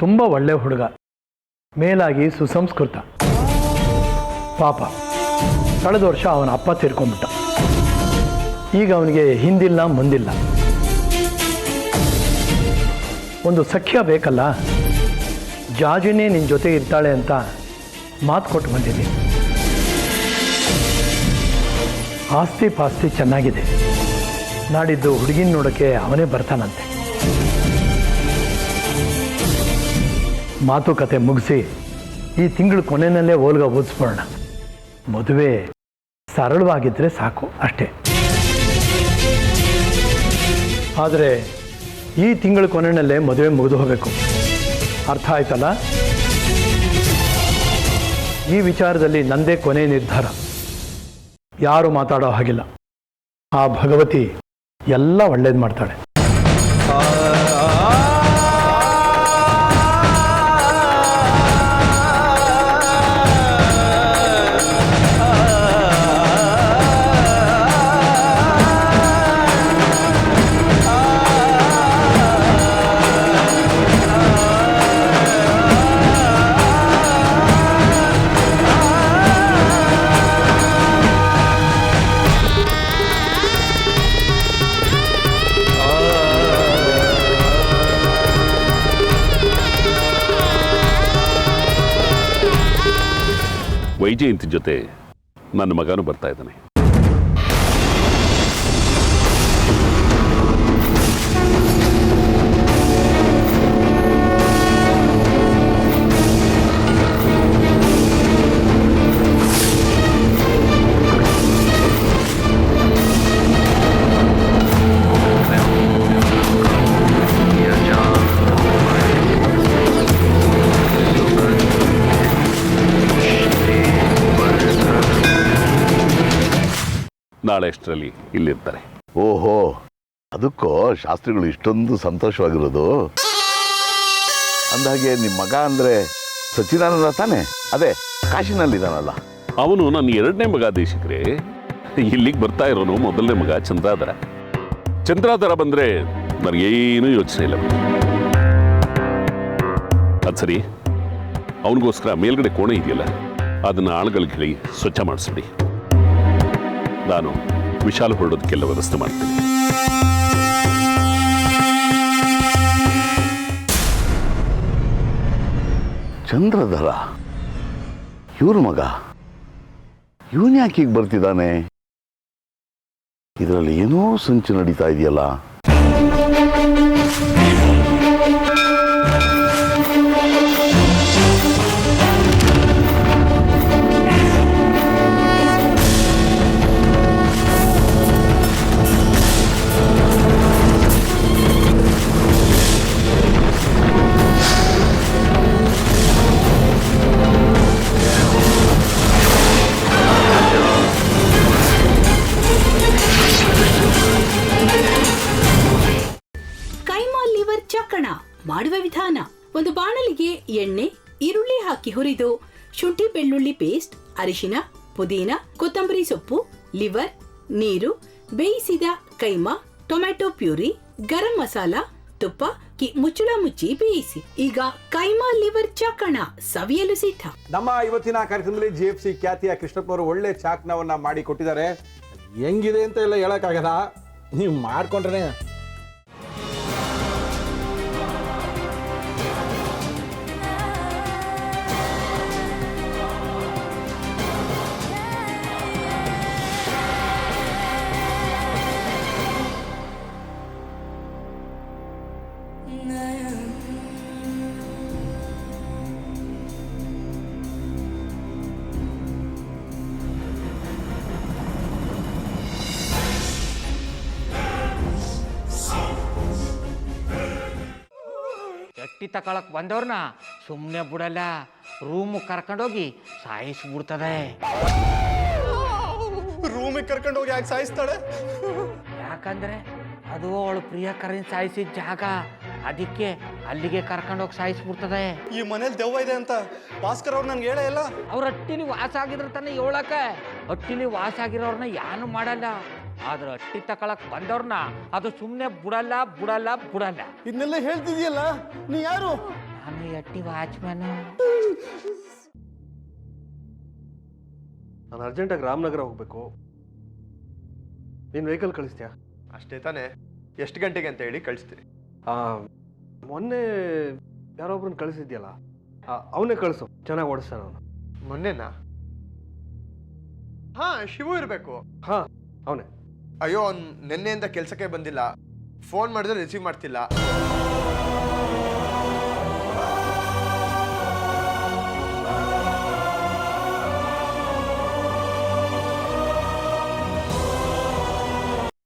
ತುಂಬ ಒಳ್ಳೆ ಹುಡುಗ, ಮೇಲಾಗಿ ಸುಸಂಸ್ಕೃತ. ಪಾಪ ಕಳೆದ ವರ್ಷ ಅವನ ಅಪ್ಪ ತೀರ್ಕೊಂಡ್ಬಿಟ್ಟ. ಈಗ ಅವನಿಗೆ ಹಿಂದಿಲ್ಲ ಮುಂದಿಲ್ಲ. ಒಂದು ಸಖ್ಯ ಬೇಕಲ್ಲ. ಜಾಜಿನೇ ನಿನ್ನ ಜೊತೆ ಇರ್ತಾಳೆ ಅಂತ ಮಾತು ಕೊಟ್ಟು ಬಂದಿದ್ದೀನಿ. ಆಸ್ತಿ ಪಾಸ್ತಿ ಚೆನ್ನಾಗಿದೆ. ನಾಡಿದ್ದು ಹುಡುಗಿನ ನೋಡೋಕ್ಕೆ ಅವನೇ ಬರ್ತಾನಂತೆ. ಮಾತುಕತೆ ಮುಗಿಸಿ ಈ ತಿಂಗಳು ಕೊನೆಯಲ್ಲೇ ಓಲ್ಗ ಓದಿಸ್ಬೋಣ. ಮದುವೆ ಸರಳವಾಗಿದ್ದರೆ ಸಾಕು ಅಷ್ಟೇ. ಆದರೆ ಈ ತಿಂಗಳ ಕೊನೆಯಲ್ಲೇ ಮದುವೆ ಮುಗಿದು ಹೋಗಬೇಕು. ಅರ್ಥ ಆಯ್ತಲ್ಲ? ಈ ವಿಚಾರದಲ್ಲಿ ನಂದೇ ಕೊನೆ ನಿರ್ಧಾರ. ಯಾರು ಮಾತಾಡೋ ಹಾಗಿಲ್ಲ. ಆ ಭಗವತಿ ಎಲ್ಲ ಒಳ್ಳೇದು ಮಾಡ್ತಾಳೆ. ವೈಜಯಂತಿ ಜೊತೆ ನನ್ನ ಮಗನೂ ಬರ್ತಾ ಇದ್ದಾನೆ. ನಾಳೆ ಅಷ್ಟರಲ್ಲಿ ಇಲ್ಲಿರ್ತಾರೆ. ಓಹೋ, ಅದಕ್ಕೋ ಶಾಸ್ತ್ರಿಗಳು ಇಷ್ಟೊಂದು ಸಂತೋಷವಾಗಿರೋದು. ಅಂದಾಗೆ ನಿಮ್ಮ ಮಗ ಅಂದರೆ ಸಚ್ಚಿದಾನಂದ ತಾನೆ? ಅದೇ ಕಾಶಿನಲ್ಲಿದ್ದಾನಲ್ಲ. ಅವನು ನನ್ನ ಎರಡನೇ ಮಗ ದೇಶಿಕ್ರೆ. ಇಲ್ಲಿಗೆ ಬರ್ತಾ ಇರೋನು ಮೊದಲನೇ ಮಗ ಚಂದ್ರಾಧರ. ಚಂದ್ರಾಧರ ಬಂದರೆ ನನಗೇನೂ ಯೋಚನೆ ಇಲ್ಲ. ಅದು ಸರಿ, ಅವನಿಗೋಸ್ಕರ ಮೇಲ್ಗಡೆ ಕೋಣೆ ಇದೆಯಲ್ಲ, ಅದನ್ನು ಆಳುಗಳಿಗೆ ಹೇಳಿ ಸ್ವಚ್ಛ ಮಾಡಿಸ್ಬಿಡಿ. ನಾನು ವಿಶಾಲ ಹೊರಡೋದಕ್ಕೆಲ್ಲ ವ್ಯವಸ್ಥೆ ಮಾಡ್ತೀನಿ. ಚಂದ್ರಧರ ಇವ್ರ ಮಗ, ಇವನ್ ಯಾಕೆ ಹೀಗೆ ಬರ್ತಿದ್ದಾನೆ? ಇದರಲ್ಲಿ ಏನೋ ಸಂಚು ನಡೀತಾ ಇದೆಯಲ್ಲ. ಮಾಡುವ ವಿಧಾನ: ಒಂದು ಬಾಣಲಿಗೆ ಎಣ್ಣೆ, ಈರುಳ್ಳಿ ಹಾಕಿ ಹುರಿದು ಶುಂಠಿ ಬೆಳ್ಳುಳ್ಳಿ ಪೇಸ್ಟ್, ಅರಿಶಿನ, ಪುದೀನ, ಕೊತ್ತಂಬರಿ ಸೊಪ್ಪು, ಲಿವರ್, ನೀರು, ಬೇಯಿಸಿದ ಕೈಮಾ, ಟೊಮ್ಯಾಟೊ ಪ್ಯೂರಿ, ಗರಂ ಮಸಾಲ, ತುಪ್ಪ ಮುಚ್ಚಳ ಮುಚ್ಚಿ ಬೇಯಿಸಿ. ಈಗ ಕೈಮಾ ಲಿವರ್ ಚಾಕಣ ಸವಿಯಲು ಸಿದ್ಧ. ನಮ್ಮ ಇವತ್ತಿನ ಕಾರ್ಯಕ್ರಮದಲ್ಲಿ GFC ಖ್ಯಾತಿಯ ಕೃಷ್ಣಪ್ಪನವರು ಒಳ್ಳೆ ಚಾಕ್ನವನ್ನ ಮಾಡಿ ಕೊಟ್ಟಿದ್ದಾರೆ. ಹೆಂಗಿದೆ ಅಂತ ಎಲ್ಲ ಹೇಳಕ್ಕಾಗಲ್ಲ, ನೀವು ಮಾಡ್ಕೊಂಡ್ರೆ. ಎಟ್ಟಿ ತಕೊಳಕ್ ಬಂದವ್ರನ್ನ ಸುಮ್ಮನೆ ಬಿಡಲ್ಲ, ರೂಮ್ ಕರ್ಕೊಂಡೋಗಿ ಸಾಯಿಸ್ಬಿಡ್ತದೆ. ರೂಮಿಗೆ ಕರ್ಕೊಂಡೋಗಿ ಯಾಕೆ ಸಾಯಿಸ್ತಾಳೆ? ಯಾಕಂದ್ರೆ ಅದು ಅವಳು ಪ್ರಿಯಕರನ್ ಸಾಯಿಸಿದ ಜಾಗ, ಅದಕ್ಕೆ ಅಲ್ಲಿಗೆ ಕರ್ಕೊಂಡೋಗಿ ಸಾಯಿಸ್ಬಿಡ್ತದೆ. ಈ ಮನೇಲಿ ದೆವ್ವ ಇದೆ ಅಂತ ಭಾಸ್ಕರ್ ಅವ್ರು ನನ್ಗೆ ಹೇಳೇ ಇಲ್ಲ. ಅವ್ರ ಹಟ್ಟಿಲಿ ವಾಸ ಆಗಿದ್ರ ತಾನೆ ಹೇಳಕ. ಹಟ್ಟಿಲಿ ವಾಸ ಆಗಿರೋರ್ನ ಯಾನು ಮಾಡಲ್ಲ, ಆದ್ರೆ ಹಟ್ಟಿ ತಕೊಳಕ್ ಬಂದವ್ರನ್ನ ಅದು ಸುಮ್ಮನೆ ಬಿಡಲ್ಲ ಬಿಡಲ್ಲ ಬಿಡಲ್ಲ. ಇದನ್ನೆಲ್ಲ ಹೇಳ್ತಿದ್ಯಲ್ಲ, ನೀ ಯಾರು? ನಾನು ಎಟ್ಟಿ ವಾಚ್ಮ್ಯಾನು. ನಾನು ಅರ್ಜೆಂಟಾಗಿ ರಾಮನಗರ ಹೋಗ್ಬೇಕು. ನೀನು ವೆಹಿಕಲ್ ಕಳಿಸ್ತೀಯಾ? ಅಷ್ಟೇ ತಾನೇ? ಎಷ್ಟು ಗಂಟೆಗೆ ಅಂತ ಹೇಳಿ ಕಳಿಸ್ತೀನಿ. ಮೊನ್ನೆ ಯಾರೊಬ್ರನ್ನ ಕಳಿಸಿದ್ಯಲ್ಲ, ಅವನೇ ಕಳಿಸು, ಚೆನ್ನಾಗಿ ಓಡಿಸ್ತಾನೆ ಅವನು. ಮೊನ್ನೆನಾ? ಹಾ, ಶಿವು ಇರಬೇಕು. ಹಾಂ, ಅವನೇ. ಅಯ್ಯೋ, ಅವ್ನು ನಿನ್ನೆಯಿಂದ ಕೆಲಸಕ್ಕೆ ಬಂದಿಲ್ಲ. ಫೋನ್ ಮಾಡಿದ್ರೆ ರಿಸೀವ್ ಮಾಡ್ತಿಲ್ಲ.